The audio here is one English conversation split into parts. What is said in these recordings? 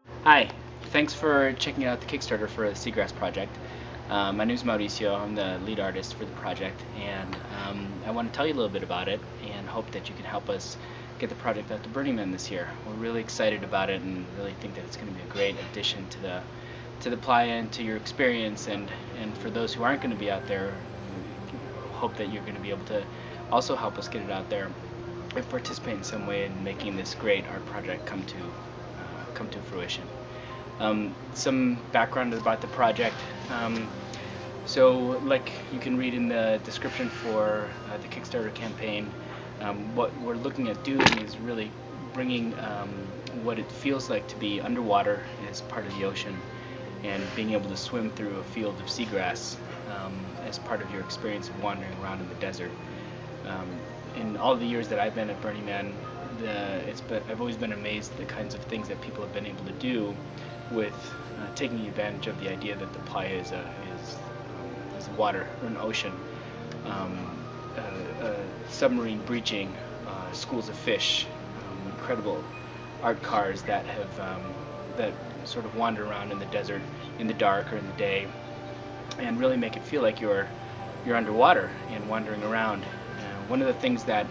Hi, thanks for checking out the Kickstarter for the seaGrass project. My name is Mauricio, I'm the lead artist for the project, and I want to tell you a little bit about it and hope that you can help us get the project out to Burning Man this year. We're really excited about it and really think that it's going to be a great addition to the playa and to your experience, and for those who aren't going to be out there, we hope that you're going to be able to also help us get it out there and participate in some way in making this great art project come to fruition. Some background about the project. So like you can read in the description for the Kickstarter campaign, what we're looking at doing is really bringing what it feels like to be underwater as part of the ocean and being able to swim through a field of seagrass as part of your experience of wandering around in the desert. In all the years that I've been at Burning Man, I've always been amazed at the kinds of things that people have been able to do with taking advantage of the idea that the playa is water, or an ocean, submarine breaching, schools of fish, incredible art cars that sort of wander around in the desert in the dark or in the day, and really make it feel like you're underwater and wandering around. One of the things that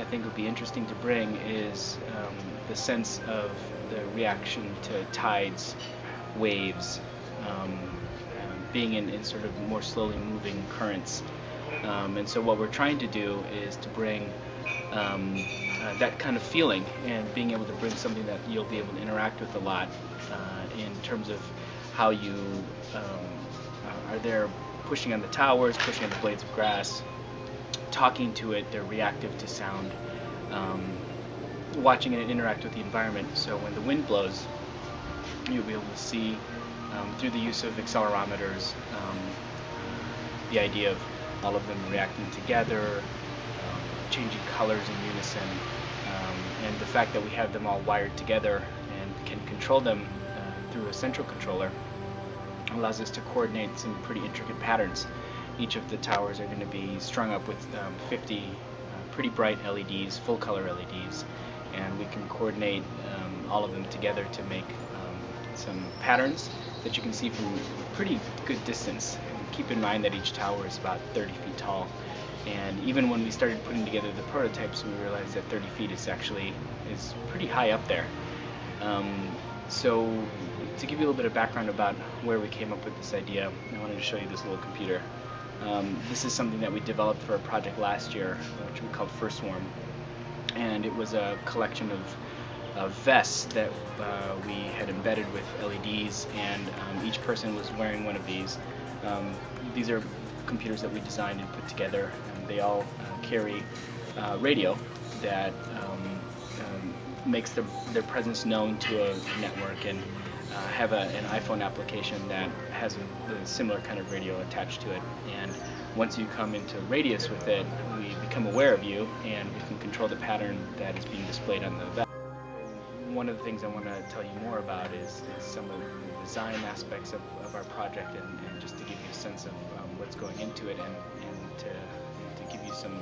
I think would be interesting to bring is the sense of the reaction to tides, waves, being in sort of more slowly moving currents. And so what we're trying to do is to bring that kind of feeling, and being able to bring something that you'll be able to interact with a lot in terms of how you are there pushing on the towers, pushing on the blades of grass, talking to it. They're reactive to sound, watching it interact with the environment. So when the wind blows, you'll be able to see through the use of accelerometers the idea of all of them reacting together, changing colors in unison, and the fact that we have them all wired together and can control them through a central controller allows us to coordinate some pretty intricate patterns. Each of the towers are going to be strung up with 50 pretty bright LEDs, full color LEDs, and we can coordinate all of them together to make some patterns that you can see from a pretty good distance. And keep in mind that each tower is about 30 feet tall, and even when we started putting together the prototypes, we realized that 30 feet is pretty high up there. So to give you a little bit of background about where we came up with this idea, I wanted to show you this little computer. This is something that we developed for a project last year, which we called First Swarm, and it was a collection of vests that we had embedded with LEDs, and each person was wearing one of these. These are computers that we designed and put together, and they all carry radio that makes their presence known to a network, and have an iPhone application that has a similar kind of radio attached to it. And once you come into radius with it, we become aware of you, and we can control the pattern that is being displayed on the vest. One of the things I want to tell you more about is some of the design aspects of our project, and just to give you a sense of what's going into it, and to give you some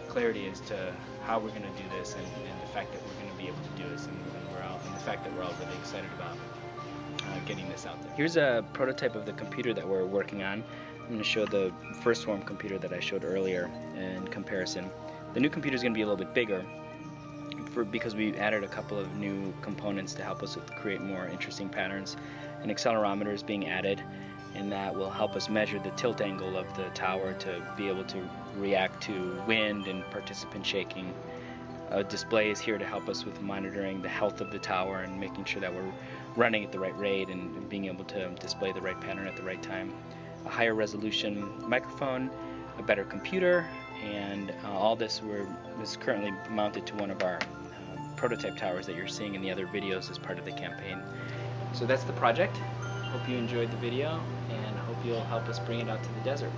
clarity as to how we're going to do this, and the fact that we're going to be able to do this, and the fact that we're all really excited about getting this out there. Here's a prototype of the computer that we're working on. I'm going to show the First Swarm computer that I showed earlier in comparison. The new computer is going to be a little bit bigger because we added a couple of new components to help us create more interesting patterns. An accelerometer is being added, and that will help us measure the tilt angle of the tower to be able to react to wind and participant shaking. A display is here to help us with monitoring the health of the tower and making sure that we're running at the right rate and being able to display the right pattern at the right time. A higher resolution microphone, a better computer, and all this is currently mounted to one of our prototype towers that you're seeing in the other videos as part of the campaign. So that's the project. Hope you enjoyed the video, and hope you'll help us bring it out to the desert.